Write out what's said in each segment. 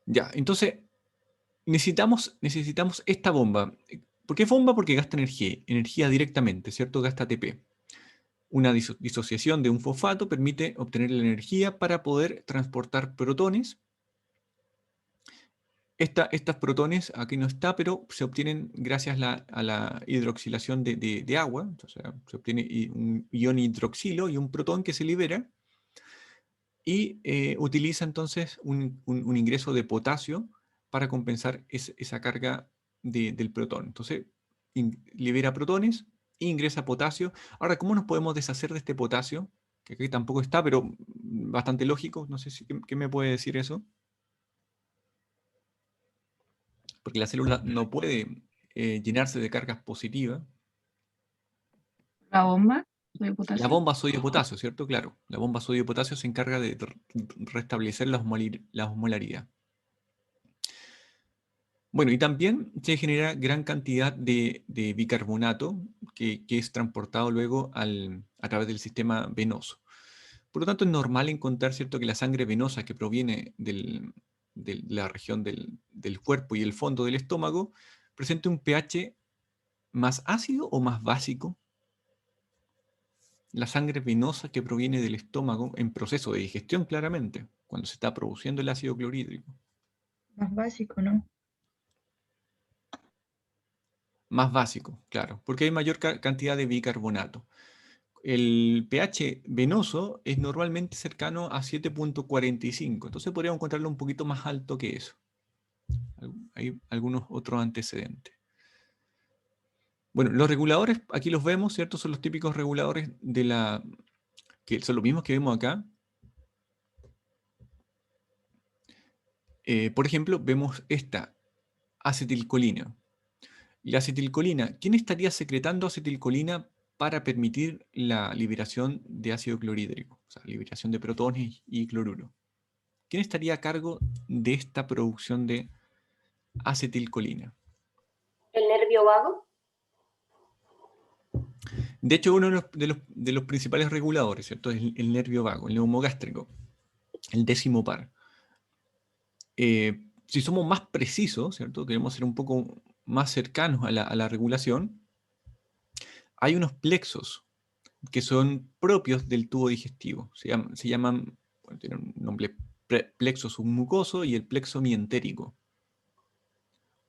Ya, entonces necesitamos esta bomba. ¿Por qué bomba? Porque gasta energía directamente, ¿cierto? Gasta ATP. Una disociación de un fosfato permite obtener la energía para poder transportar protones. Estas protones aquí no está, pero se obtienen gracias a la hidroxilación de agua. Entonces, se obtiene un ion hidroxilo y un protón que se libera y utiliza entonces un ingreso de potasio para compensar esa carga del protón. Entonces, libera protones e ingresa potasio. Ahora, ¿cómo nos podemos deshacer de este potasio? Que aquí tampoco está, pero bastante lógico. No sé si, ¿qué me puede decir eso? Porque la célula no puede llenarse de cargas positivas. La bomba de La potasio. bomba sodio-potasio, ¿cierto? Claro, la bomba sodio-potasio se encarga de restablecer la osmolaridad. Bueno, y también se genera gran cantidad de bicarbonato que es transportado luego a través del sistema venoso. Por lo tanto, es normal encontrar, ¿cierto?, que la sangre venosa que proviene de la región del cuerpo y el fondo del estómago presente un pH más ácido o más básico. La sangre venosa que proviene del estómago en proceso de digestión, claramente, cuando se está produciendo el ácido clorhídrico. Más básico, ¿no? Más básico, claro, porque hay mayor cantidad de bicarbonato. El pH venoso es normalmente cercano a 7,45, entonces podríamos encontrarlo un poquito más alto que eso. Hay algunos otros antecedentes. Bueno, los reguladores, aquí los vemos, ¿cierto? Son los típicos reguladores que son los mismos que vemos acá. Por ejemplo, vemos esta acetilcolina. La acetilcolina, ¿quién estaría secretando acetilcolina para permitir la liberación de ácido clorhídrico? O sea, liberación de protones y cloruro. ¿Quién estaría a cargo de esta producción de acetilcolina? ¿El nervio vago? De hecho, uno de los principales reguladores, ¿cierto? Es el nervio vago, el neumogástrico, el décimo par. Si somos más precisos, ¿cierto? Queremos ser un poco más cercanos a la regulación, hay unos plexos que son propios del tubo digestivo. Se llaman, bueno, tienen un nombre, plexo submucoso y el plexo mientérico.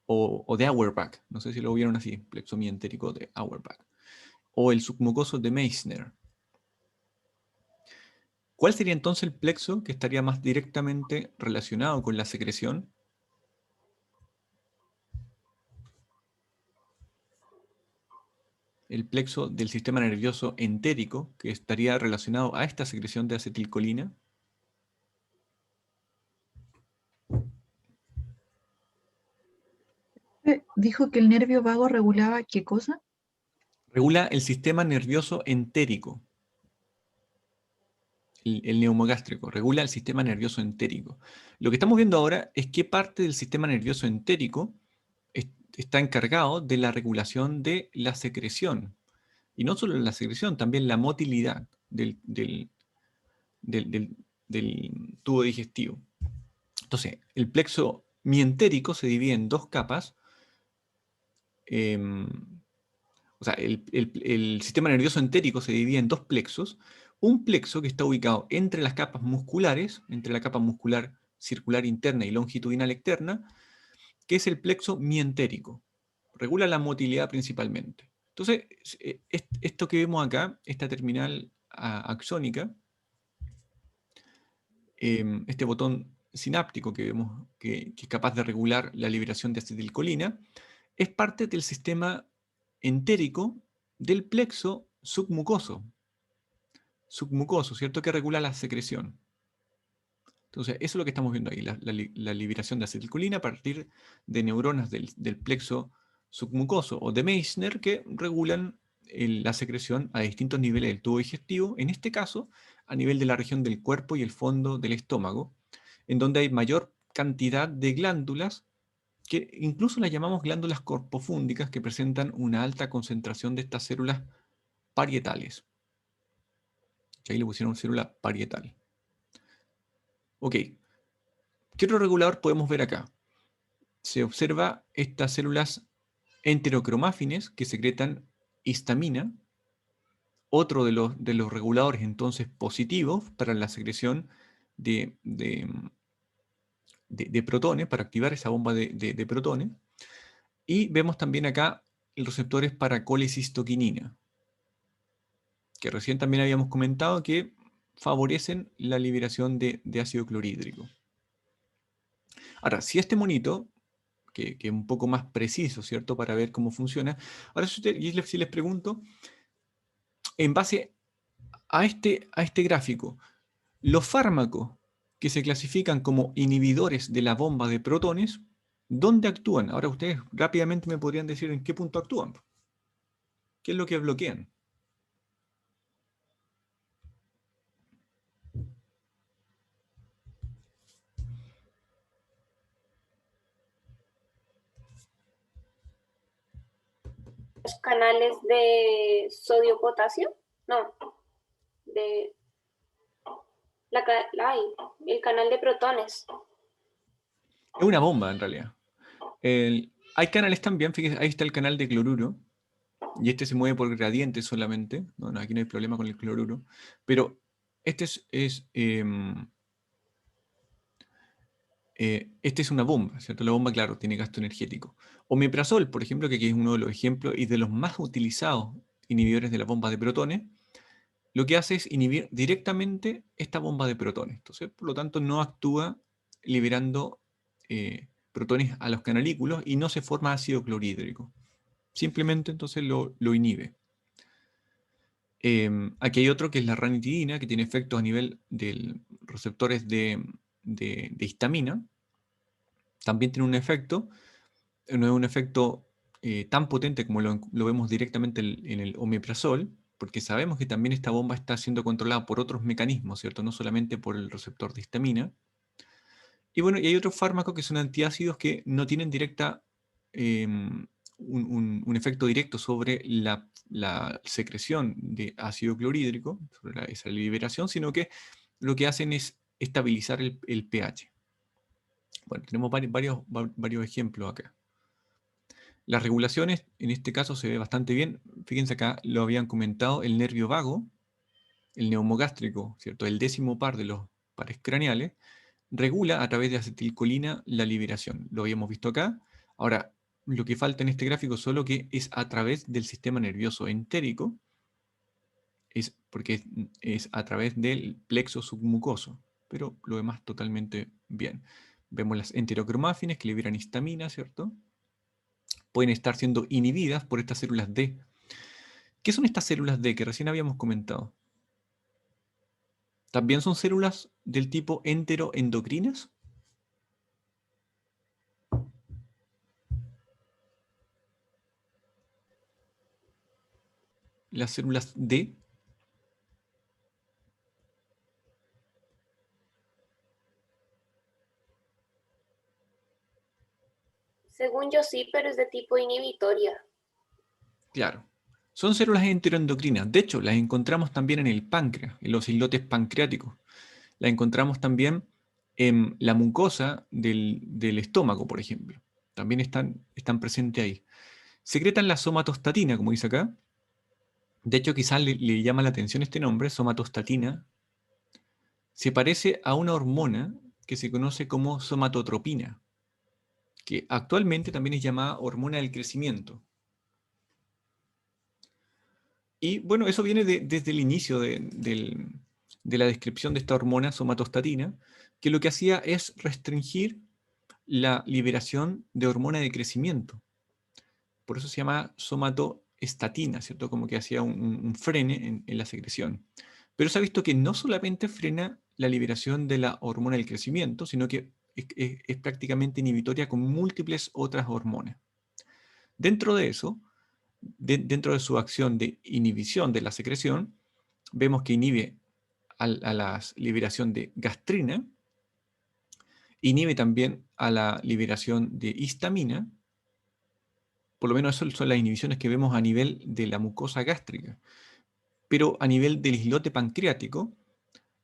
O de Auerbach, no sé si lo vieron así, plexo mientérico de Auerbach. O el submucoso de Meissner. ¿Cuál sería entonces el plexo que estaría más directamente relacionado con la secreción? El plexo del sistema nervioso entérico, que estaría relacionado a esta secreción de acetilcolina. Dijo que el nervio vago regulaba qué cosa. Regula el sistema nervioso entérico. El neumogástrico, regula el sistema nervioso entérico. Lo que estamos viendo ahora es qué parte del sistema nervioso entérico está encargado de la regulación de la secreción. Y no solo la secreción, también la motilidad del- del- del tubo digestivo. Entonces, el plexo mientérico se divide en dos capas. em, o sea, el sistema nervioso entérico se divide en dos plexos. Un plexo que está ubicado entre las capas musculares, entre la capa muscular circular interna y longitudinal externa, que es el plexo mientérico. Regula la motilidad principalmente. Entonces, esto que vemos acá, esta terminal axónica, este botón sináptico que vemos que es capaz de regular la liberación de acetilcolina, es parte del sistema entérico del plexo submucoso, ¿cierto? Que regula la secreción. Entonces, eso es lo que estamos viendo ahí, la liberación de acetilcolina a partir de neuronas del plexo submucoso o de Meissner que regulan la secreción a distintos niveles del tubo digestivo, en este caso, a nivel de la región del cuerpo y el fondo del estómago, en donde hay mayor cantidad de glándulas que incluso las llamamos glándulas corpofúndicas que presentan una alta concentración de estas células parietales. Que ahí le pusieron célula parietal. Ok, ¿qué ¿Qué otro regulador podemos ver acá? Se observa estas células enterocromáfines que secretan histamina, otro de los reguladores entonces positivos para la secreción de protones, para activar esa bomba de protones. Y vemos también acá los receptores para colecistoquinina, que recién también habíamos comentado que favorecen la liberación de ácido clorhídrico. Ahora, si este monito, que es un poco más preciso, ¿cierto? Para ver cómo funciona. Ahora, si les pregunto, en base a este gráfico, los fármacos que se clasifican como inhibidores de la bomba de protones, ¿dónde actúan? Ahora ustedes rápidamente me podrían decir en qué punto actúan. ¿Qué es lo que bloquean? Los canales de sodio-potasio. No, de el canal de protones. Es una bomba en realidad. Hay canales también, fíjense, ahí está el canal de cloruro, y este se mueve por gradiente solamente. No, no, aquí no hay problema con el cloruro. Pero este este es una bomba, ¿cierto? La bomba, claro, tiene gasto energético. Omeprazol, por ejemplo, que aquí es uno de los ejemplos y de los más utilizados inhibidores de la bomba de protones, lo que hace es inhibir directamente esta bomba de protones. Entonces, por lo tanto, no actúa liberando protones a los canalículos y no se forma ácido clorhídrico. Simplemente entonces lo inhibe. Aquí hay otro que es la ranitidina, que tiene efectos a nivel de receptores de histamina. También tiene un efecto, no es un efecto tan potente como lo vemos directamente en el omeprazol, porque sabemos que también esta bomba está siendo controlada por otros mecanismos, ¿cierto? No solamente por el receptor de histamina. Y bueno, y hay otros fármacos que son antiácidos que no tienen un efecto directo sobre la secreción de ácido clorhídrico, sobre esa liberación, sino que lo que hacen es estabilizar el pH. Bueno, tenemos varios ejemplos acá. Las regulaciones, en este caso se ve bastante bien. Fíjense acá, lo habían comentado, el nervio vago, el neumogástrico, ¿cierto? El 10º par de los pares craneales, regula a través de acetilcolina la liberación. Lo habíamos visto acá. Ahora, lo que falta en este gráfico solo que es a través del sistema nervioso entérico, porque es a través del plexo submucoso, pero lo demás totalmente bien. Vemos las enterocromáfines que liberan histamina, ¿cierto? Pueden estar siendo inhibidas por estas células D. ¿Qué son estas células D que recién habíamos comentado? ¿También son células del tipo enteroendocrinas? Las células D. Según yo sí, pero es de tipo inhibitoria. Claro. Son células enteroendocrinas. De hecho, las encontramos también en el páncreas, en los islotes pancreáticos. Las encontramos también en la mucosa del estómago, por ejemplo. También están presentes ahí. Secretan la somatostatina, como dice acá. De hecho, quizás le llama la atención este nombre, somatostatina. Se parece a una hormona que se conoce como somatotropina, que actualmente también es llamada hormona del crecimiento. Y bueno, eso viene desde el inicio de la descripción de esta hormona somatostatina, que lo que hacía es restringir la liberación de hormona de crecimiento. Por eso se llama somatoestatina, ¿cierto? Como que hacía un frene en la secreción. Pero se ha visto que no solamente frena la liberación de la hormona del crecimiento, sino que es prácticamente inhibitoria con múltiples otras hormonas. Dentro de eso, dentro de su acción de inhibición de la secreción, vemos que inhibe a la liberación de gastrina, inhibe también a la liberación de histamina. Por lo menos esas son las inhibiciones que vemos a nivel de la mucosa gástrica. Pero a nivel del islote pancreático,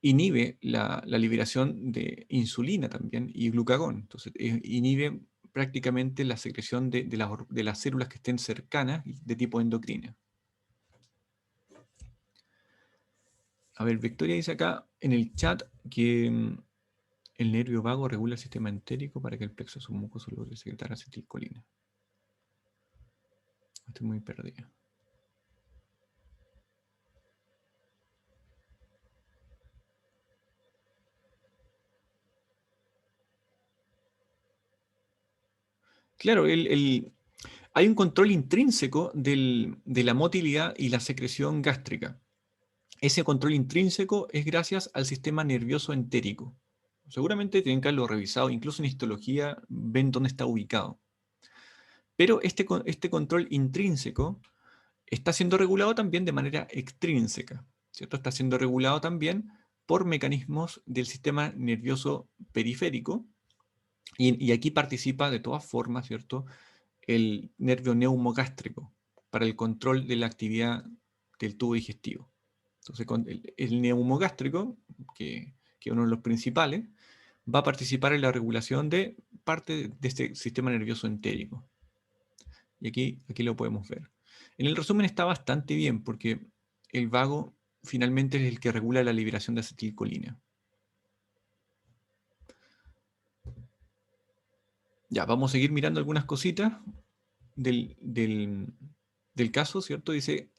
inhibe la liberación de insulina también y glucagón. Entonces, inhibe prácticamente la secreción de las células que estén cercanas de tipo endocrina. A ver, Victoria dice acá en el chat que el nervio vago regula el sistema entérico para que el plexo submucoso logre secretar acetilcolina. Estoy muy perdido. Claro, hay un control intrínseco de la motilidad y la secreción gástrica. Ese control intrínseco es gracias al sistema nervioso entérico. Seguramente tienen que haberlo revisado, incluso en histología ven dónde está ubicado. Pero este control intrínseco está siendo regulado también de manera extrínseca, ¿cierto? Está siendo regulado también por mecanismos del sistema nervioso periférico, y aquí participa de todas formas, ¿cierto?, el nervio neumogástrico para el control de la actividad del tubo digestivo. Entonces, el neumogástrico, que es uno de los principales, va a participar en la regulación de parte de este sistema nervioso entérico. Y aquí lo podemos ver. En el resumen está bastante bien, porque el vago finalmente es el que regula la liberación de acetilcolina. Ya, vamos a seguir mirando algunas cositas del caso, ¿cierto? Dice,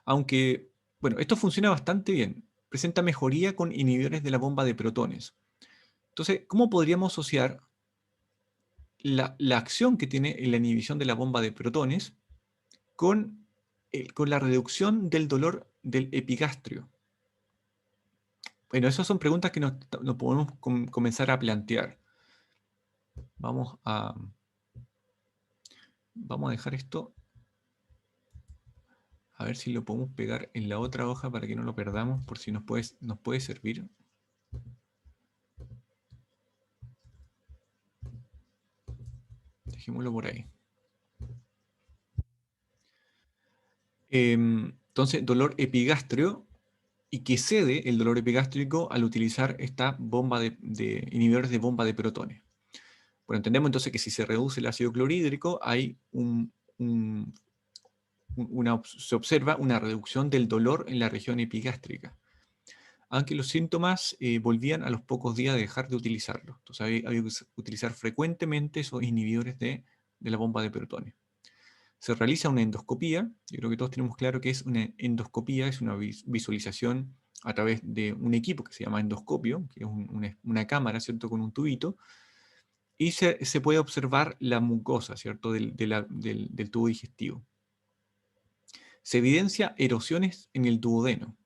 aunque, bueno, esto funciona bastante bien. Presenta mejoría con inhibidores de la bomba de protones. Entonces, ¿cómo podríamos asociar la acción que tiene la inhibición de la bomba de protones con la reducción del dolor del epigastrio? Bueno, esas son preguntas que nos podemos comenzar a plantear. Vamos a dejar esto. A ver si lo podemos pegar en la otra hoja para que no lo perdamos, por si nos puede servir. Dejémoslo por ahí. Entonces, dolor epigastrio, y que cede el dolor epigástrico al utilizar esta bomba de inhibidores de bomba de protones. Bueno, entendemos entonces que si se reduce el ácido clorhídrico, hay se observa una reducción del dolor en la región epigástrica, aunque los síntomas volvían a los pocos días de dejar de utilizarlo. Entonces había que utilizar frecuentemente esos inhibidores de la bomba de protones. Se realiza una endoscopía. Yo creo que todos tenemos claro que es una endoscopía, es una visualización a través de un equipo que se llama endoscopio, que es una cámara, ¿cierto?, con un tubito, y se puede observar la mucosa, ¿cierto?, del tubo digestivo. Se evidencia erosiones en el duodeno.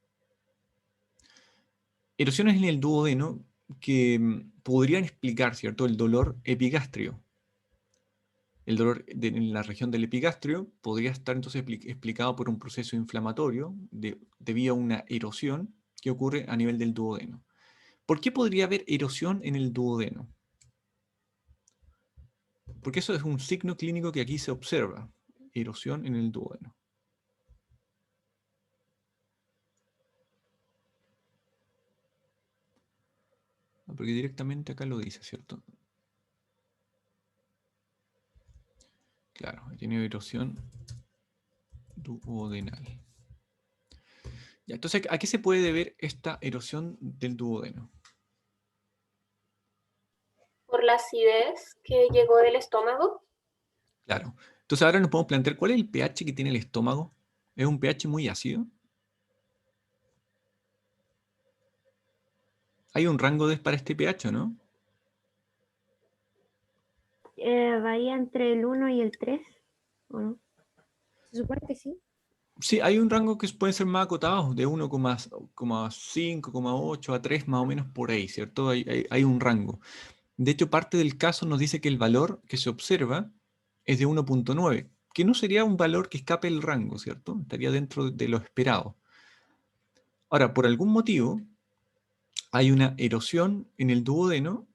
Erosiones en el duodeno que podrían explicar, ¿cierto?, el dolor epigastrio. El dolor en la región del epigastrio podría estar entonces explicado por un proceso inflamatorio debido a una erosión que ocurre a nivel del duodeno. ¿Por qué podría haber erosión en el duodeno? Porque eso es un signo clínico que aquí se observa. Erosión en el duodeno. Porque directamente acá lo dice, ¿cierto? Claro, tiene erosión duodenal. Ya, entonces, ¿a qué se puede deber esta erosión del duodeno? Por la acidez que llegó del estómago. Claro. Entonces ahora nos podemos plantear cuál es el pH que tiene el estómago. ¿Es un pH muy ácido? Hay un rango para este pH, ¿no? Varía entre el 1 y el 3, ¿o no? Se supone que sí. Sí, hay un rango que puede ser más acotado, de 1,5, 1,8 a 3, más o menos por ahí, ¿cierto? Hay un rango. De hecho, parte del caso nos dice que el valor que se observa es de 1,9, que no sería un valor que escape el rango, ¿cierto? Estaría dentro de lo esperado. Ahora, por algún motivo, hay una erosión en el duodeno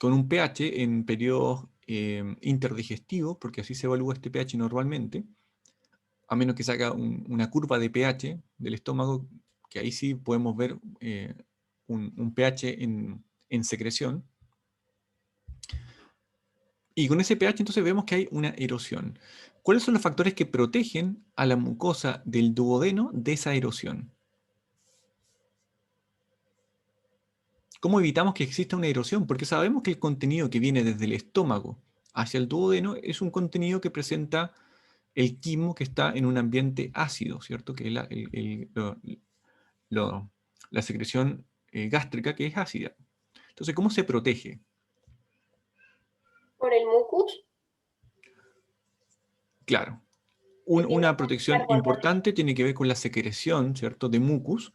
con un pH en periodos interdigestivos, porque así se evalúa este pH normalmente, a menos que se haga una curva de pH del estómago que ahí sí podemos ver un pH en secreción. Y con ese pH entonces vemos que hay una erosión. ¿Cuáles son los factores que protegen a la mucosa del duodeno de esa erosión? ¿Cómo evitamos que exista una erosión? Porque sabemos que el contenido que viene desde el estómago hacia el duodeno es un contenido que presenta el quimo que está en un ambiente ácido, ¿cierto? Que es la secreción gástrica que es ácida. Entonces, ¿cómo se protege? Por el mucus, Claro, que tiene una protección carbonato. importante tiene que ver con la secreción, ¿cierto?, de mucus,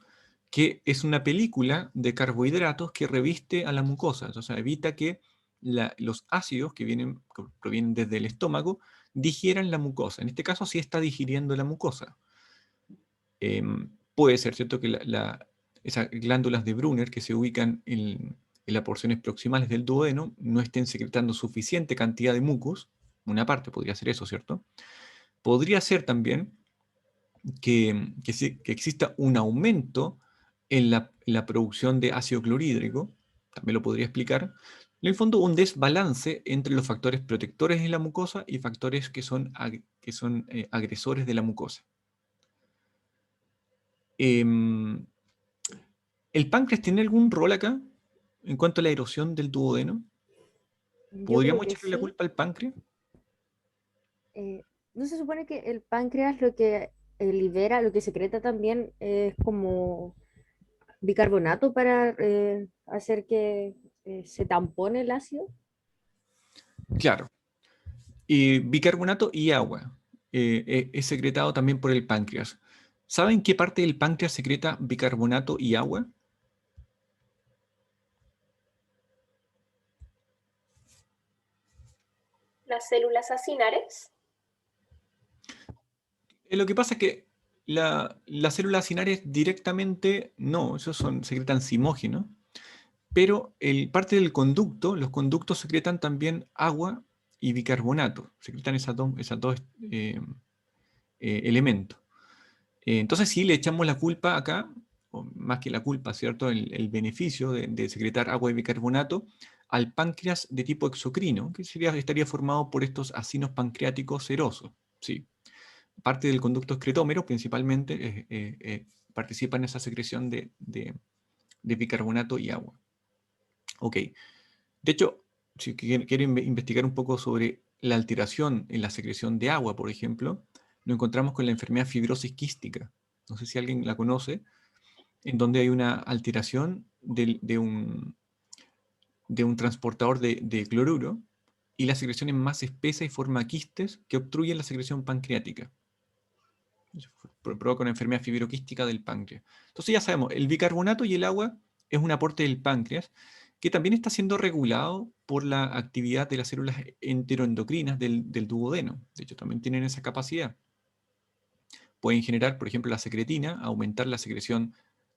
que es una película de carbohidratos que reviste a la mucosa. O sea, evita que los ácidos que provienen desde el estómago digieran la mucosa. En este caso sí está digiriendo la mucosa. Puede ser, ¿cierto?, que esas glándulas de Brunner que se ubican en las porciones proximales del duodeno no estén secretando suficiente cantidad de mucus. Una parte podría ser eso, ¿cierto? Podría ser también que exista un aumento en la producción de ácido clorhídrico, también lo podría explicar. En el fondo, un desbalance entre los factores protectores de la mucosa y factores que son agresores de la mucosa. Em, ¿El páncreas tiene algún rol acá en cuanto a la erosión del duodeno? Yo creo ¿Podríamos que echarle la sí. culpa al páncreas? ¿No se supone que el páncreas lo que libera, lo que secreta también es como bicarbonato para hacer que se tampone el ácido? Claro. Y bicarbonato y agua es secretado también por el páncreas. ¿Saben qué parte del páncreas secreta bicarbonato y agua? Las células acinares. Lo que pasa es que las células acinares directamente no, secretan zimógeno, pero parte del conducto, los conductos secretan también agua y bicarbonato, secretan esas dos elementos. Entonces sí le echamos la culpa acá, o más que la culpa, ¿cierto? El beneficio de secretar agua y bicarbonato al páncreas de tipo exocrino, que estaría formado por estos acinos pancreáticos serosos, ¿sí? Parte del conducto excretómero principalmente participa en esa secreción de bicarbonato y agua. Ok. De hecho, si quiero investigar un poco sobre la alteración en la secreción de agua, por ejemplo, nos encontramos con la enfermedad fibrosis quística. No sé si alguien la conoce, en donde hay una alteración de un transportador de cloruro y la secreción es más espesa y forma quistes que obstruyen la secreción pancreática. Provoca una enfermedad fibroquística del páncreas. Entonces ya sabemos, el bicarbonato y el agua es un aporte del páncreas que también está siendo regulado por la actividad de las células enteroendocrinas del duodeno. De hecho, también tienen esa capacidad. Pueden generar, por ejemplo, la secretina, aumentar la secreción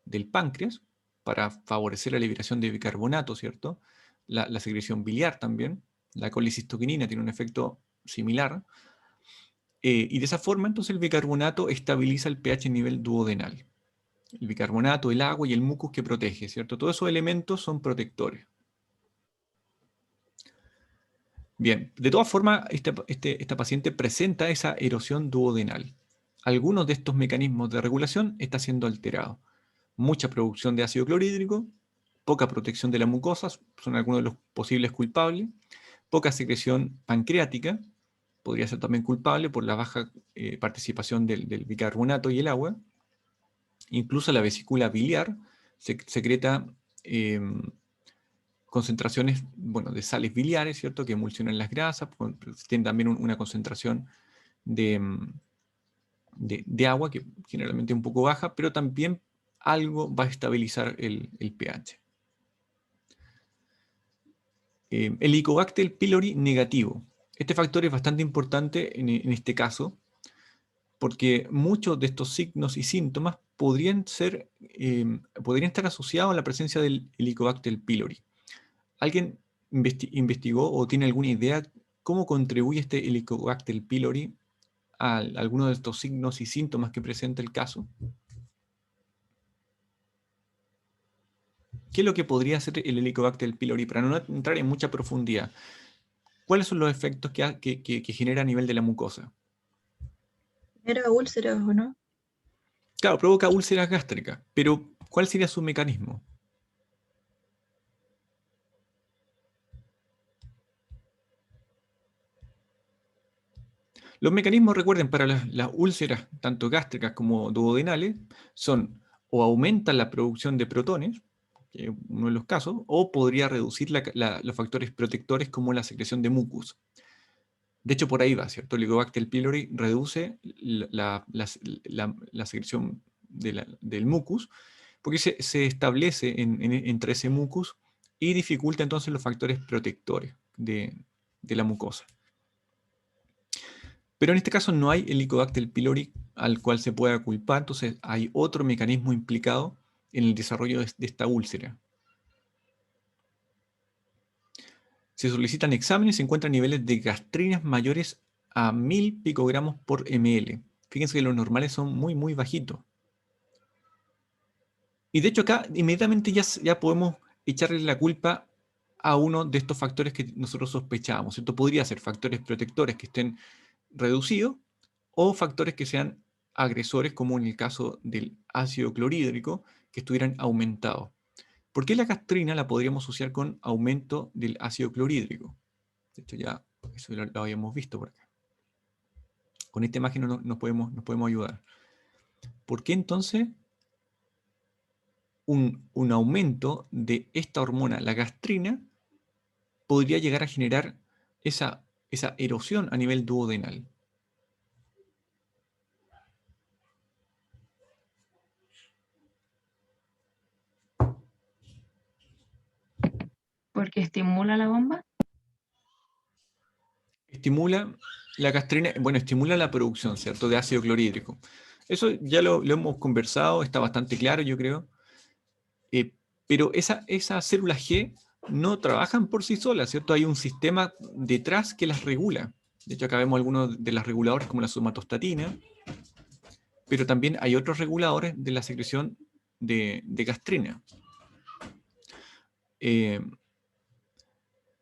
del páncreas para favorecer la liberación de bicarbonato, ¿cierto? La secreción biliar también. La colicistoquinina tiene un efecto similar. Y de esa forma, entonces, el bicarbonato estabiliza el pH a nivel duodenal. El bicarbonato, el agua y el mucus que protege, ¿cierto? Todos esos elementos son protectores. Bien, de todas formas, esta paciente presenta esa erosión duodenal. Algunos de estos mecanismos de regulación están siendo alterados. Mucha producción de ácido clorhídrico, poca protección de la mucosa, son algunos de los posibles culpables, poca secreción pancreática, podría ser también culpable por la baja participación del bicarbonato y el agua. Incluso la vesícula biliar secreta concentraciones, bueno, de sales biliares, ¿cierto?, que emulsionan las grasas, tienen también una concentración de agua que generalmente es un poco baja, pero también algo va a estabilizar el pH. El Helicobacter pylori negativo. Este factor es bastante importante en este caso, porque muchos de estos signos y síntomas podrían estar asociados a la presencia del Helicobacter pylori. ¿Alguien investigó o tiene alguna idea cómo contribuye este Helicobacter pylori a alguno de estos signos y síntomas que presenta el caso? ¿Qué es lo que podría hacer el Helicobacter pylori? Para no entrar en mucha profundidad, ¿cuáles son los efectos que genera a nivel de la mucosa? Era úlceras, ¿o no? Claro, provoca úlceras gástricas, pero ¿cuál sería su mecanismo? Los mecanismos, recuerden, para las úlceras, tanto gástricas como duodenales, son o aumentan la producción de protones, que es uno de los casos, o podría reducir los factores protectores como la secreción de mucus. De hecho, por ahí va, ¿cierto? El Helicobacter pylori reduce la secreción del mucus, porque se establece entre ese mucus y dificulta entonces los factores protectores de la mucosa. Pero en este caso no hay Helicobacter pylori al cual se pueda culpar, entonces hay otro mecanismo implicado en el desarrollo de esta úlcera. Se solicitan exámenes y se encuentran niveles de gastrinas mayores a 1000 picogramos por ml. Fíjense que los normales son muy, muy bajitos. Y de hecho acá inmediatamente ya podemos echarle la culpa a uno de estos factores que nosotros sospechábamos, ¿cierto? Podría ser factores protectores que estén reducidos o factores que sean agresores, como en el caso del ácido clorhídrico, que estuvieran aumentados. ¿Por qué la gastrina la podríamos asociar con aumento del ácido clorhídrico? De hecho, ya eso lo habíamos visto por acá. Con esta imagen nos podemos ayudar. ¿Por qué entonces un aumento de esta hormona, la gastrina, podría llegar a generar esa erosión a nivel duodenal? Porque estimula la bomba. Estimula la gastrina, bueno, estimula la producción, ¿cierto?, de ácido clorhídrico. Eso ya lo hemos conversado, está bastante claro, yo creo. Pero esas células G no trabajan por sí solas, ¿cierto? Hay un sistema detrás que las regula. De hecho, acá vemos algunos de los reguladores como la somatostatina, pero también hay otros reguladores de la secreción de gastrina.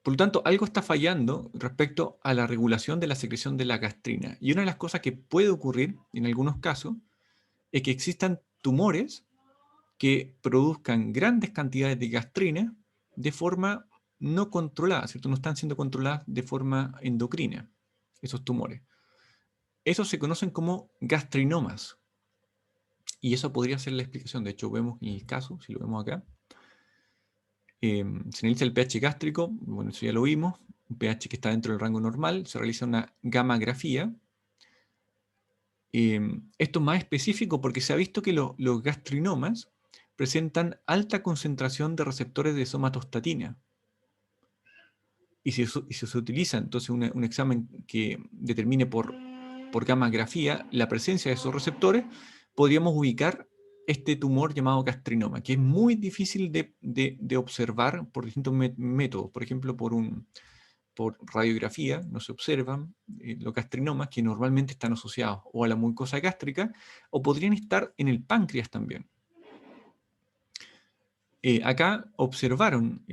Por lo tanto, algo está fallando respecto a la regulación de la secreción de la gastrina. Y una de las cosas que puede ocurrir en algunos casos es que existan tumores que produzcan grandes cantidades de gastrina de forma no controlada, ¿cierto? No están siendo controladas de forma endocrina, esos tumores. Esos se conocen como gastrinomas. Y eso podría ser la explicación. De hecho, vemos en el caso, si lo vemos acá, se analiza el pH gástrico, bueno, eso ya lo vimos, un pH que está dentro del rango normal, se realiza una gammagrafía. Esto es más específico porque se ha visto que los gastrinomas presentan alta concentración de receptores de somatostatina. Y si se utiliza entonces un examen que determine por gammagrafía la presencia de esos receptores, podríamos ubicar este tumor llamado gastrinoma, que es muy difícil de observar por distintos métodos. Por ejemplo, por radiografía no se observan los gastrinomas, que normalmente están asociados o a la mucosa gástrica, o podrían estar en el páncreas también. Acá observaron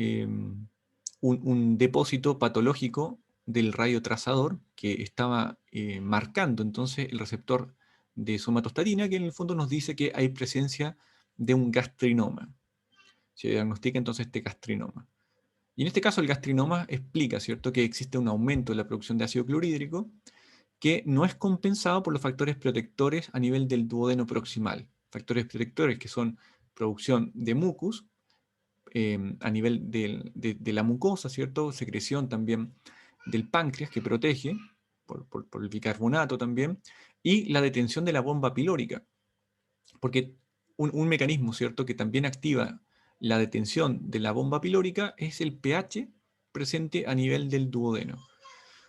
un depósito patológico del radiotrazador que estaba marcando entonces el receptor de somatostatina, que en el fondo nos dice que hay presencia de un gastrinoma. Se diagnostica entonces este gastrinoma. Y en este caso el gastrinoma explica, ¿cierto?, que existe un aumento de la producción de ácido clorhídrico que no es compensado por los factores protectores a nivel del duodeno proximal. Factores protectores que son producción de mucus, a nivel de la mucosa, ¿cierto? Secreción también del páncreas que protege por el bicarbonato también, y la detención de la bomba pilórica. Porque un mecanismo, ¿cierto?, que también activa la detención de la bomba pilórica es el pH presente a nivel del duodeno.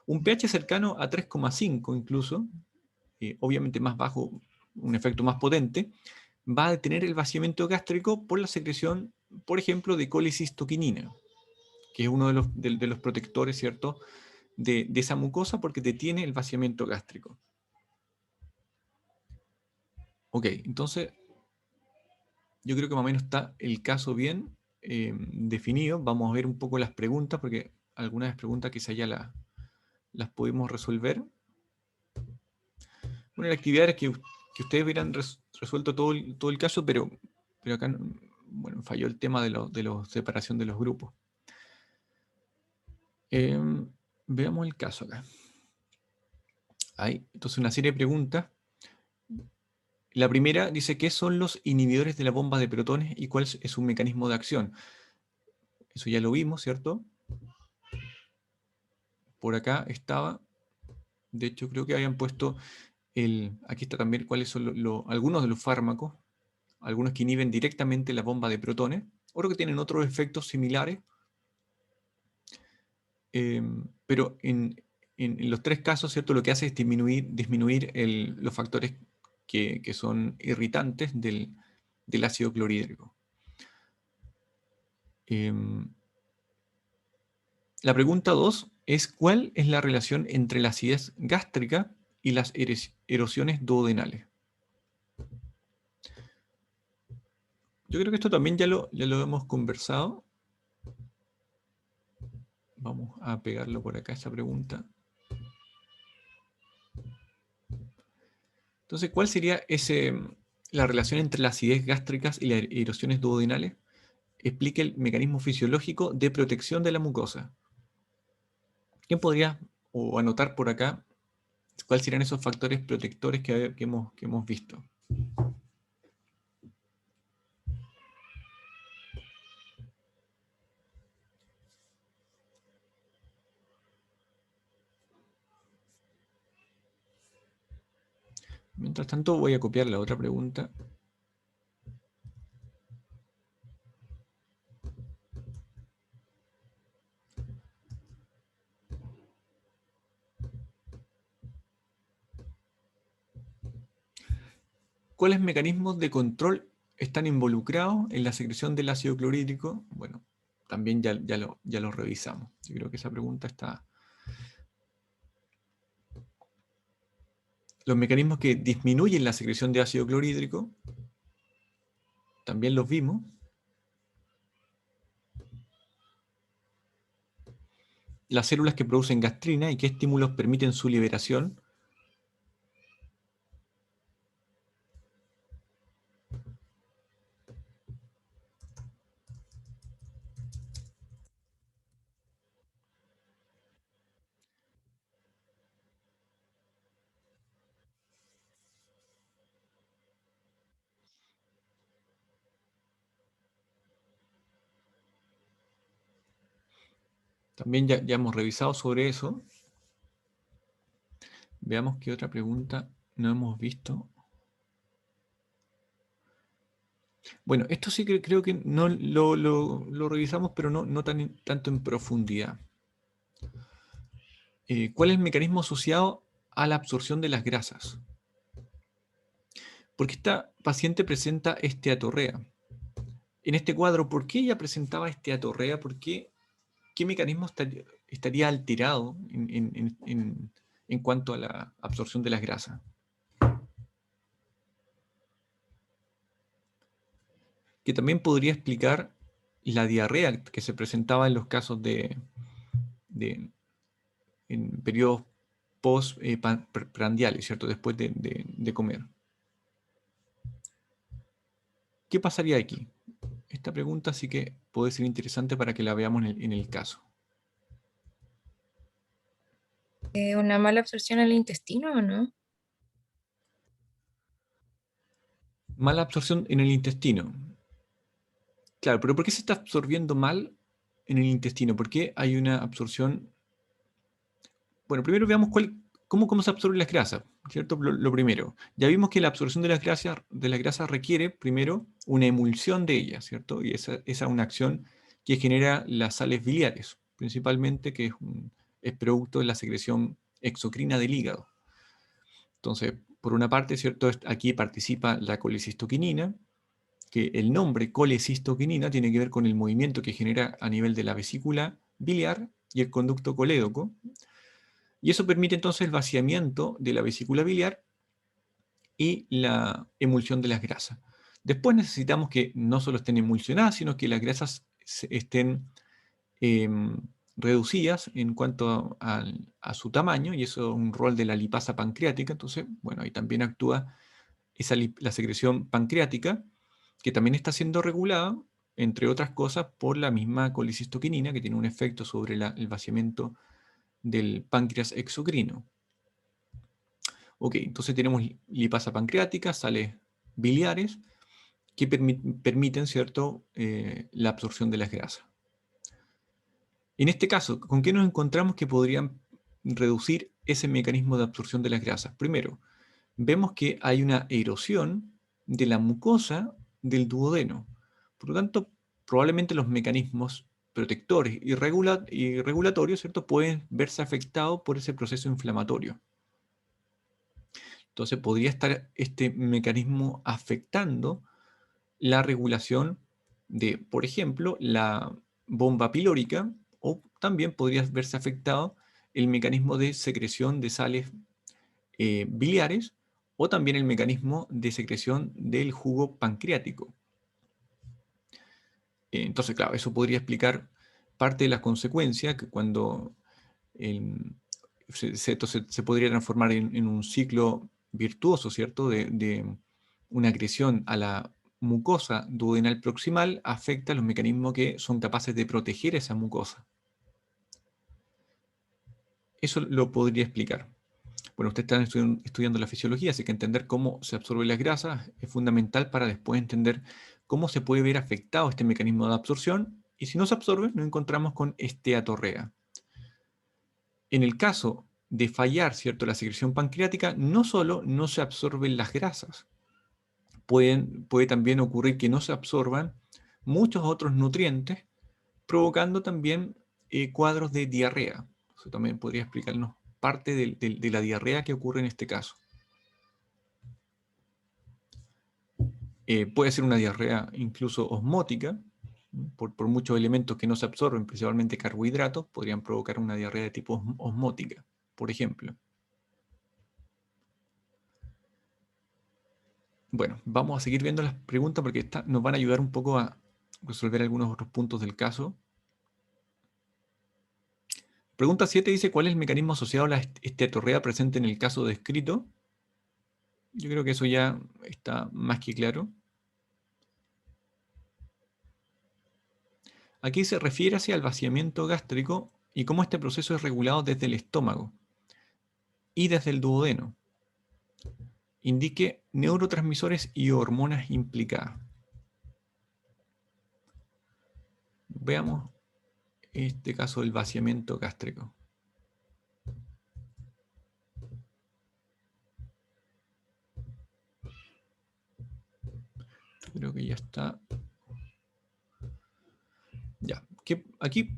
Un pH cercano a 3,5 incluso, obviamente más bajo, un efecto más potente, va a detener el vaciamiento gástrico por la secreción, por ejemplo, de colicistoquinina, que es uno de los protectores, ¿cierto?, de esa mucosa, porque detiene el vaciamiento gástrico. Ok, entonces yo creo que más o menos está el caso bien. definido. Vamos a ver un poco las preguntas, porque algunas de las preguntas quizá ya las pudimos resolver. Bueno, la actividad es que ustedes hubieran resuelto todo el caso, pero acá bueno, falló el tema de la separación de los grupos. Veamos el caso acá. Hay entonces una serie de preguntas. La primera dice, ¿qué son los inhibidores de la bomba de protones y cuál es su mecanismo de acción? Eso ya lo vimos, ¿cierto? Por acá estaba. De hecho, creo que habían puesto aquí está también cuáles son algunos de los fármacos, algunos que inhiben directamente la bomba de protones, otros que tienen otros efectos similares, pero en los tres casos, ¿cierto? Lo que hace es disminuir los factores que son irritantes del ácido clorhídrico. La pregunta 2 es, ¿cuál es la relación entre la acidez gástrica y las erosiones duodenales? Yo creo que esto también ya lo hemos conversado. Vamos a pegarlo por acá, esa pregunta. Entonces, ¿cuál sería la relación entre las acidez gástricas y las erosiones duodenales? Explique el mecanismo fisiológico de protección de la mucosa. ¿Quién podría anotar por acá cuáles serían esos factores protectores que hemos visto? Mientras tanto, voy a copiar la otra pregunta. ¿Cuáles mecanismos de control están involucrados en la secreción del ácido clorhídrico? Bueno, también ya lo revisamos. Yo creo que esa pregunta está. Los mecanismos que disminuyen la secreción de ácido clorhídrico, también los vimos. Las células que producen gastrina y qué estímulos permiten su liberación. También ya hemos revisado sobre eso. Veamos qué otra pregunta no hemos visto. Bueno, esto sí que creo que no lo revisamos, pero no tanto en profundidad. ¿Cuál es el mecanismo asociado a la absorción de las grasas? Porque esta paciente presenta esteatorrea. En este cuadro, ¿por qué ella presentaba esteatorrea? ¿Qué mecanismo estaría alterado en cuanto a la absorción de las grasas? Que también podría explicar la diarrea que se presentaba en los casos en periodos postprandiales, ¿cierto? Después de comer. ¿Qué pasaría aquí? Esta pregunta sí que puede ser interesante para que la veamos en el caso. ¿Una mala absorción al intestino o no? Mala absorción en el intestino. Claro, pero ¿por qué se está absorbiendo mal en el intestino? ¿Por qué hay una absorción? Bueno, primero veamos cómo se absorben las grasas, ¿cierto? Lo primero. Ya vimos que la absorción de las grasas requiere, primero, una emulsión de ellas, ¿cierto? Y esa es una acción que genera las sales biliares, principalmente, que es producto de la secreción exocrina del hígado. Entonces, por una parte, ¿cierto? Aquí participa la colecistoquinina, que el nombre colecistoquinina tiene que ver con el movimiento que genera a nivel de la vesícula biliar y el conducto colédoco, y eso permite entonces el vaciamiento de la vesícula biliar y la emulsión de las grasas. Después necesitamos que no solo estén emulsionadas, sino que las grasas estén reducidas en cuanto a su tamaño, y eso es un rol de la lipasa pancreática. Entonces, bueno, ahí también actúa la secreción pancreática, que también está siendo regulada, entre otras cosas, por la misma colicistoquinina, que tiene un efecto sobre el vaciamiento del páncreas exocrino. Ok, entonces tenemos lipasa pancreática, sales biliares, que permiten, ¿cierto?, la absorción de las grasas. En este caso, ¿con qué nos encontramos que podrían reducir ese mecanismo de absorción de las grasas? Primero, vemos que hay una erosión de la mucosa del duodeno. Por lo tanto, probablemente los mecanismos protectores y regulatorios, ¿cierto?, pueden verse afectados por ese proceso inflamatorio. Entonces, podría estar este mecanismo afectando la regulación de, por ejemplo, la bomba pilórica, o también podría verse afectado el mecanismo de secreción de sales biliares, o también el mecanismo de secreción del jugo pancreático. Entonces, claro, eso podría explicar parte de las consecuencias, que cuando se podría transformar en un ciclo virtuoso, ¿cierto?, de una agresión a la mucosa duodenal proximal, afecta los mecanismos que son capaces de proteger esa mucosa. Eso lo podría explicar. Bueno, ustedes están estudiando la fisiología, así que entender cómo se absorben las grasas es fundamental para después entender cómo se puede ver afectado este mecanismo de absorción, y si no se absorbe, nos encontramos con esteatorrea. En el caso de fallar, ¿cierto?, la secreción pancreática, no solo no se absorben las grasas, puede también ocurrir que no se absorban muchos otros nutrientes, provocando también cuadros de diarrea. Eso también podría explicarnos parte de la diarrea que ocurre en este caso. Puede ser una diarrea incluso osmótica, por muchos elementos que no se absorben, principalmente carbohidratos, podrían provocar una diarrea de tipo osmótica, por ejemplo. Bueno, vamos a seguir viendo las preguntas porque nos van a ayudar un poco a resolver algunos otros puntos del caso. Pregunta 7 dice, ¿cuál es el mecanismo asociado a la esteatorrea presente en el caso descrito? Yo creo que eso ya está más que claro. Aquí se refiere hacia el vaciamiento gástrico y cómo este proceso es regulado desde el estómago y desde el duodeno. Indique neurotransmisores y hormonas implicadas. Veamos este caso del vaciamiento gástrico. Creo que ya está. Ya, aquí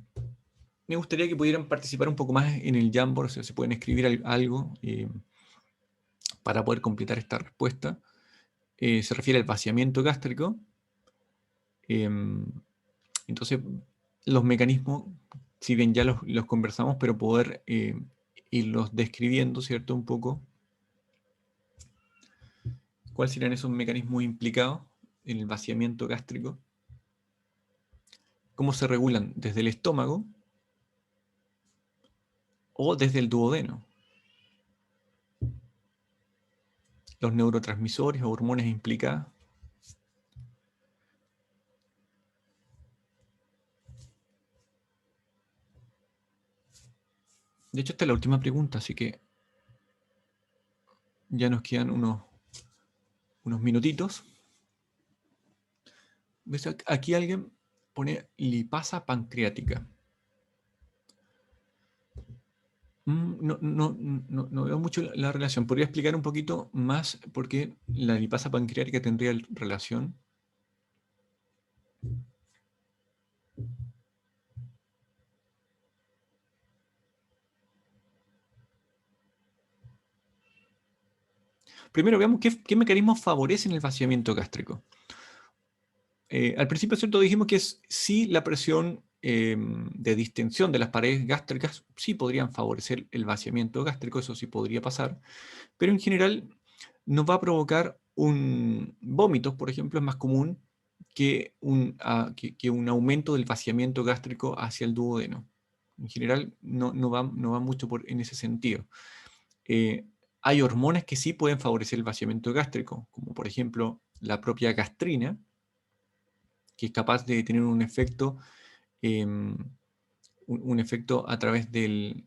me gustaría que pudieran participar un poco más en el Jamboard, o sea, se pueden escribir algo para poder completar esta respuesta. Se refiere al vaciamiento gástrico. Entonces, los mecanismos, si bien ya los conversamos, pero poder irlos describiendo, ¿cierto? Un poco. ¿Cuáles serían esos mecanismos implicados en el vaciamiento gástrico? ¿Cómo se regulan desde el estómago o desde el duodeno? Los neurotransmisores o hormonas implicadas. De hecho, esta es la última pregunta, así que ya nos quedan unos minutitos. ¿Ves? Aquí alguien pone lipasa pancreática. No veo mucho la relación. ¿Podría explicar un poquito más por qué la lipasa pancreática tendría relación? Primero veamos qué mecanismos favorecen el vaciamiento gástrico. Al principio, ¿cierto?, dijimos que sí, la presión de distensión de las paredes gástricas sí podrían favorecer el vaciamiento gástrico, eso sí podría pasar, pero en general nos va a provocar vómitos, por ejemplo, es más común que un aumento del vaciamiento gástrico hacia el duodeno. En general, no va mucho en ese sentido. Hay hormonas que sí pueden favorecer el vaciamiento gástrico, como por ejemplo la propia gastrina, que es capaz de tener un efecto a través de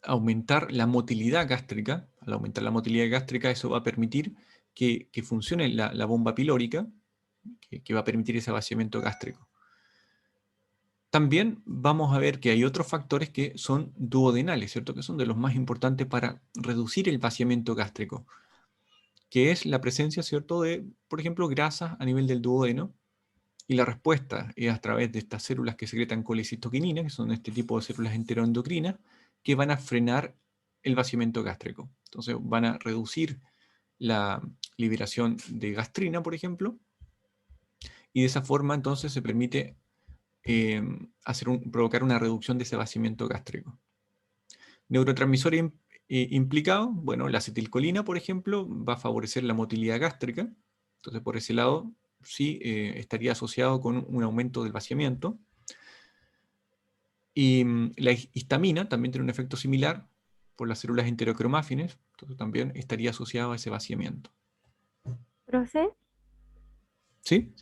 aumentar la motilidad gástrica. Al aumentar la motilidad gástrica, eso va a permitir que funcione la bomba pilórica, que va a permitir ese vaciamiento gástrico. También vamos a ver que hay otros factores que son duodenales, ¿cierto? Que son de los más importantes para reducir el vaciamiento gástrico, que es la presencia, ¿cierto?, de, por ejemplo, grasas a nivel del duodeno. Y la respuesta es a través de estas células que secretan colecistoquinina, que son este tipo de células enteroendocrinas, que van a frenar el vaciamiento gástrico. Entonces van a reducir la liberación de gastrina, por ejemplo, y de esa forma entonces se permite provocar una reducción de ese vaciamiento gástrico. Neurotransmisores implicados, bueno, la acetilcolina, por ejemplo, va a favorecer la motilidad gástrica. Entonces, por ese lado, sí estaría asociado con un aumento del vaciamiento. Y la histamina también tiene un efecto similar por las células enterocromáfines, entonces también estaría asociado a ese vaciamiento. Profe, ¿Sí?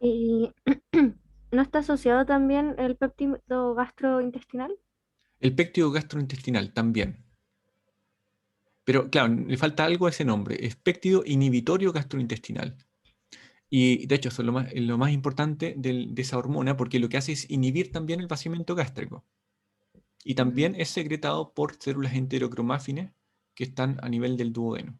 ¿y no está asociado también el péptido gastrointestinal? El péptido gastrointestinal también. Pero claro, le falta algo a ese nombre, es péptido inhibitorio gastrointestinal. Y de hecho, eso es lo más importante de esa hormona, porque lo que hace es inhibir también el vaciamiento gástrico. Y también es secretado por células enterocromáfines que están a nivel del duodeno.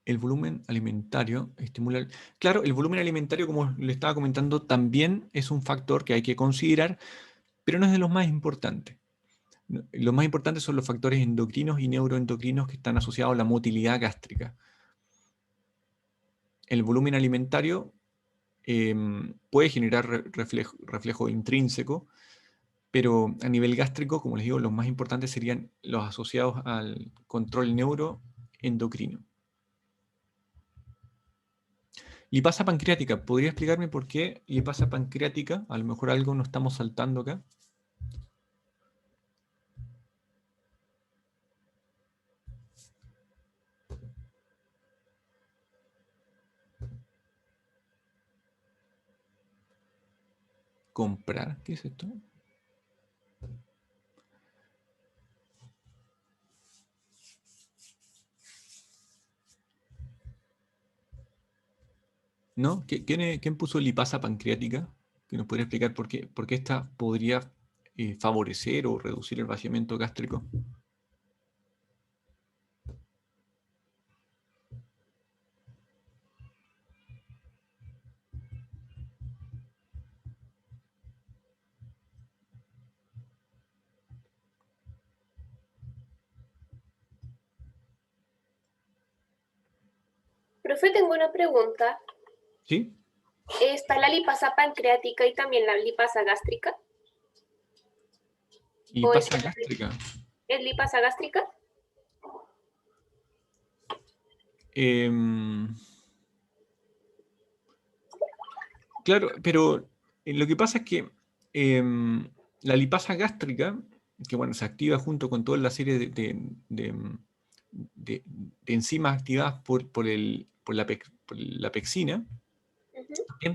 El volumen alimentario estimula... Claro, el volumen alimentario, como le estaba comentando, también es un factor que hay que considerar, pero no es de los más importantes. Los más importantes son los factores endocrinos y neuroendocrinos que están asociados a la motilidad gástrica. El volumen alimentario puede generar reflejo intrínseco, pero a nivel gástrico, como les digo, los más importantes serían los asociados al control neuroendocrino. Lipasa pancreática. ¿Podría explicarme por qué lipasa pancreática? A lo mejor algo nos estamos saltando acá. Comprar. ¿Qué es esto? ¿No? ¿Quién puso lipasa pancreática? Que nos podría explicar por qué esta podría favorecer o reducir el vaciamiento gástrico. Profe, tengo una pregunta. ¿Sí? ¿Está la lipasa pancreática y también la lipasa gástrica? ¿O Lipasa gástrica. es lipasa gástrica? Claro, pero lo que pasa es que la lipasa gástrica, que bueno, se activa junto con toda la serie de enzimas activadas por la pexina,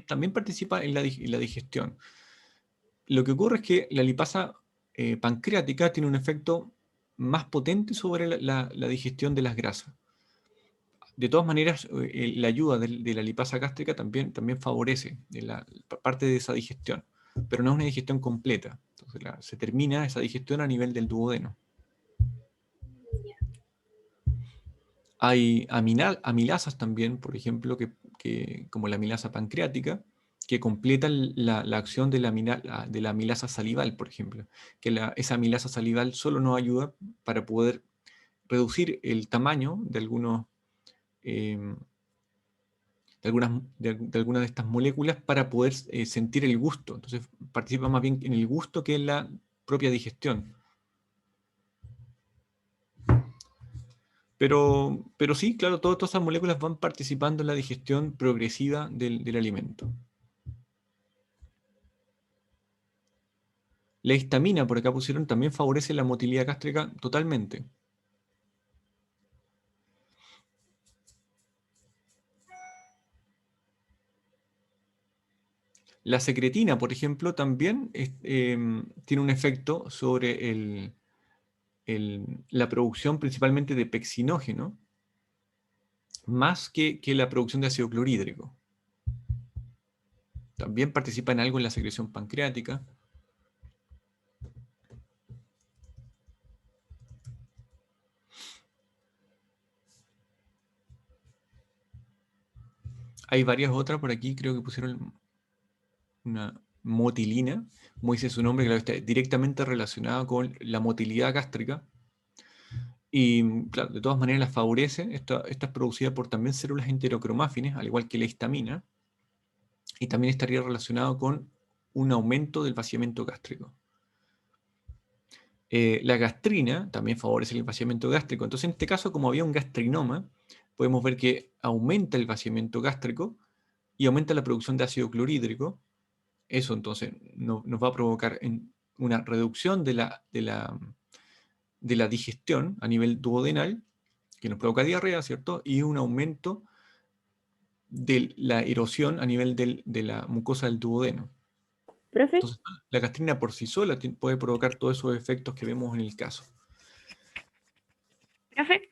también participa en la digestión. Lo que ocurre es que la lipasa pancreática tiene un efecto más potente sobre la digestión de las grasas. De todas maneras, la ayuda de la lipasa gástrica también favorece parte de esa digestión, pero no es una digestión completa. Entonces se termina esa digestión a nivel del duodeno. Hay amilasas también, por ejemplo, como la amilasa pancreática, que completan la acción de la amilasa salival, por ejemplo. Que esa amilasa salival solo nos ayuda para poder reducir el tamaño de algunas de estas moléculas para poder sentir el gusto. Entonces participa más bien en el gusto que en la propia digestión. Pero sí, claro, todas esas moléculas van participando en la digestión progresiva del alimento. La histamina, por acá pusieron, también favorece la motilidad gástrica totalmente. La secretina, por ejemplo, también tiene un efecto sobre la producción principalmente de pexinógeno, más que la producción de ácido clorhídrico. También participa en algo en la secreción pancreática. Hay varias otras por aquí, creo que pusieron una motilina, como dice su nombre, claro, está directamente relacionada con la motilidad gástrica. Y claro, de todas maneras la favorece. Esta es producida por también células enterocromáfines, al igual que la histamina. Y también estaría relacionado con un aumento del vaciamiento gástrico. La gastrina también favorece el vaciamiento gástrico. Entonces, en este caso, como había un gastrinoma, podemos ver que aumenta el vaciamiento gástrico y aumenta la producción de ácido clorhídrico. Eso entonces nos va a provocar una reducción de la digestión a nivel duodenal, que nos provoca diarrea, ¿cierto? Y un aumento de la erosión a nivel de la mucosa del duodeno. Profe, Entonces, la gastrina por sí sola puede provocar todos esos efectos que vemos en el caso. Profe,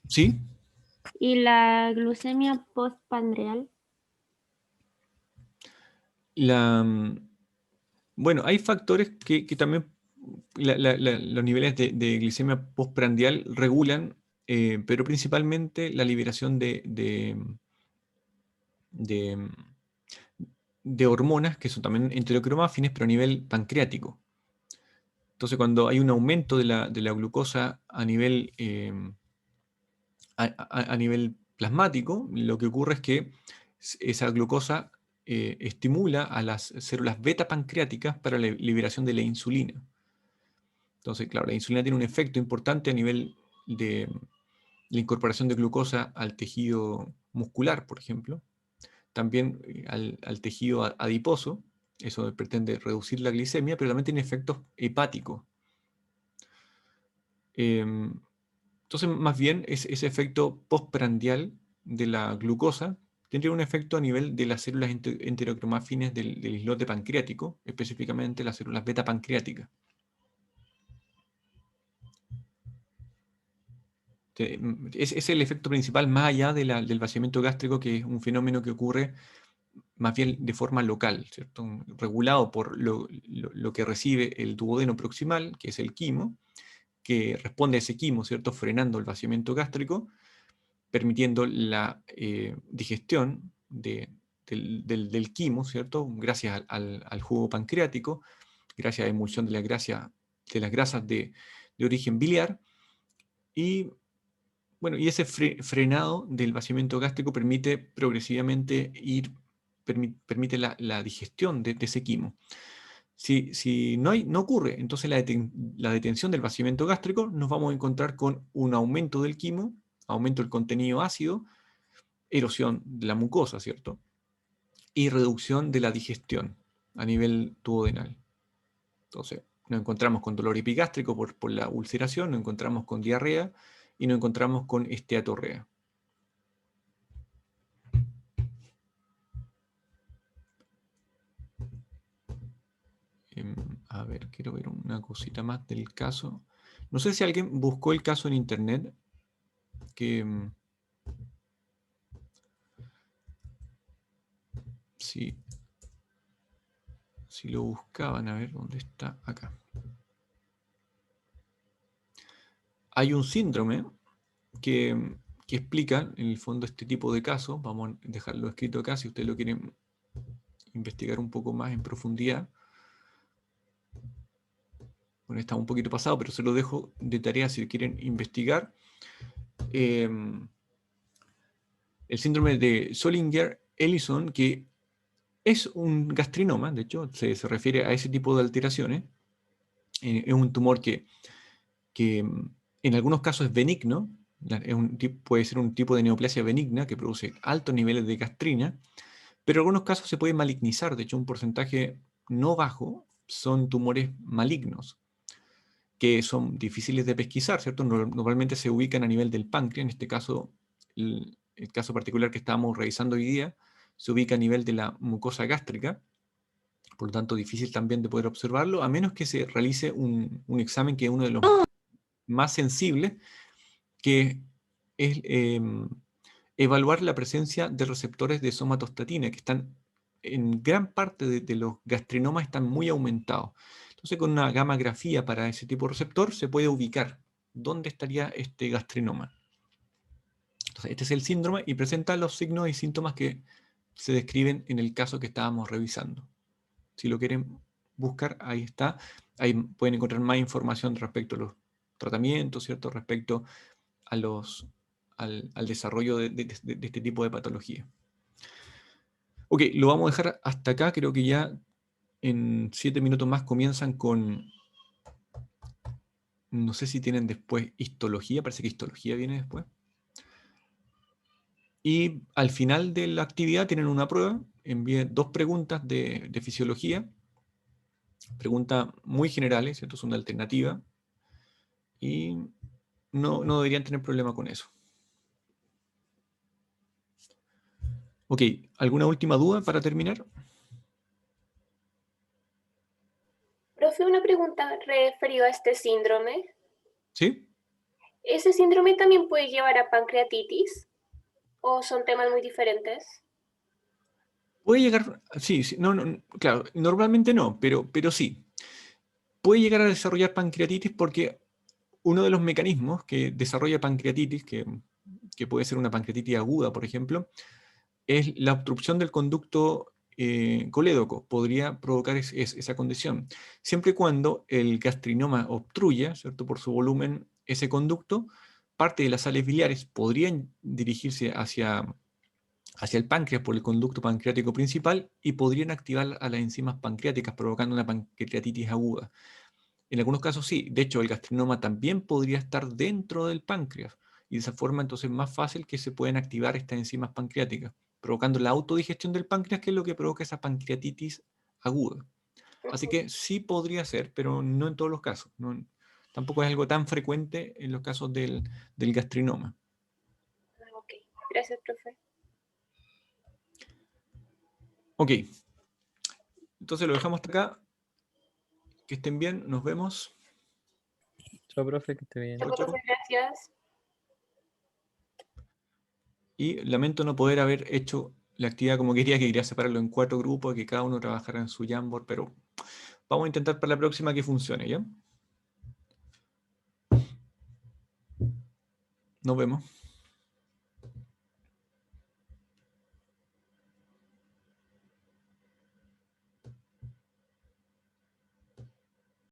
¿Sí? ¿y la glucemia postprandial? Bueno, hay factores que también los niveles de glicemia postprandial regulan, pero principalmente la liberación de, de hormonas que son también enterocromáfines, pero a nivel pancreático. Entonces, cuando hay un aumento de la glucosa a nivel, a nivel plasmático, lo que ocurre es que esa glucosa estimula a las células beta pancreáticas para la liberación de la insulina. Entonces, claro, la insulina tiene un efecto importante a nivel de la incorporación de glucosa al tejido muscular, por ejemplo. También al tejido adiposo. Eso pretende reducir la glicemia, pero también tiene efectos hepáticos. Entonces, más bien, ese efecto postprandial de la glucosa tendría un efecto a nivel de las células enterocromáfines del islote pancreático, específicamente las células beta pancreáticas. Es el efecto principal más allá del vaciamiento gástrico, que es un fenómeno que ocurre más bien de forma local, ¿cierto? Regulado por lo que recibe el duodeno proximal, que es el quimo, que responde a ese quimo, ¿cierto? Frenando el vaciamiento gástrico, permitiendo la digestión del quimo, ¿cierto? Gracias al jugo pancreático, gracias a la emulsión de las grasas de origen biliar, y bueno, y ese frenado del vaciamiento gástrico permite progresivamente permite la digestión de ese quimo. Si no ocurre, entonces la detención del vaciamiento gástrico, nos vamos a encontrar con un aumento del quimo, aumento del contenido ácido, erosión de la mucosa, ¿cierto? Y reducción de la digestión a nivel duodenal. Entonces, nos encontramos con dolor epigástrico por la ulceración, nos encontramos con diarrea y nos encontramos con esteatorrea. A ver, quiero ver una cosita más del caso. No sé si alguien buscó el caso en internet, si lo buscaban, a ver dónde está, acá. Hay un síndrome que explica en el fondo este tipo de casos. Vamos a dejarlo escrito acá si ustedes lo quieren investigar un poco más en profundidad. Bueno, está un poquito pasado, pero se lo dejo de tarea si quieren investigar. El síndrome de Zollinger-Ellison, que es un gastrinoma, de hecho, se refiere a ese tipo de alteraciones. Es un tumor que en algunos casos es benigno, Puede ser un tipo de neoplasia benigna que produce altos niveles de gastrina, pero en algunos casos se puede malignizar. De hecho, un porcentaje no bajo son tumores malignos, que son difíciles de pesquisar, ¿cierto? Normalmente se ubican a nivel del páncreas. En este caso, el caso particular que estábamos revisando hoy día, se ubica a nivel de la mucosa gástrica, por lo tanto difícil también de poder observarlo, a menos que se realice un examen que es uno de los más sensibles, que es evaluar la presencia de receptores de somatostatina, que están en gran parte de los gastrinomas están muy aumentados. Entonces, con una gammagrafía para ese tipo de receptor se puede ubicar dónde estaría este gastrinoma. Entonces, este es el síndrome y presenta los signos y síntomas que se describen en el caso que estábamos revisando. Si lo quieren buscar, ahí está. Ahí pueden encontrar más información respecto a los tratamientos, ¿cierto? Respecto a al desarrollo de este tipo de patología. Ok, lo vamos a dejar hasta acá. Creo que ya en 7 minutos más comienzan con... No sé si tienen después histología. Parece que histología viene después. Y al final de la actividad tienen una prueba. Envié 2 preguntas de fisiología. Preguntas muy generales, ¿cierto? Son de alternativa. Y no deberían tener problema con eso. Ok, ¿alguna última duda para terminar? Profe, una pregunta referido a este síndrome. ¿Sí? ¿Ese síndrome también puede llevar a pancreatitis? ¿O son temas muy diferentes? Puede llegar, sí, claro, normalmente no, pero sí. Puede llegar a desarrollar pancreatitis porque uno de los mecanismos que desarrolla pancreatitis, que puede ser una pancreatitis aguda, por ejemplo, es la obstrucción del conducto colédoco. Podría provocar esa condición. Siempre y cuando el gastrinoma obstruya, ¿cierto? Por su volumen, ese conducto, parte de las sales biliares podrían dirigirse hacia el páncreas por el conducto pancreático principal y podrían activar a las enzimas pancreáticas provocando una pancreatitis aguda. En algunos casos sí, de hecho el gastrinoma también podría estar dentro del páncreas y de esa forma entonces es más fácil que se puedan activar estas enzimas pancreáticas, provocando la autodigestión del páncreas, que es lo que provoca esa pancreatitis aguda. Así que sí podría ser, pero no en todos los casos. Tampoco es algo tan frecuente en los casos del gastrinoma. Ok, gracias, profe. Ok, entonces lo dejamos hasta acá. Que estén bien, nos vemos. Chao, profe, que esté bien. Chau, chau. Gracias. Y lamento no poder haber hecho la actividad como quería separarlo en 4 grupos, que cada uno trabajara en su Jamboard, pero vamos a intentar para la próxima que funcione, ¿ya? Nos vemos.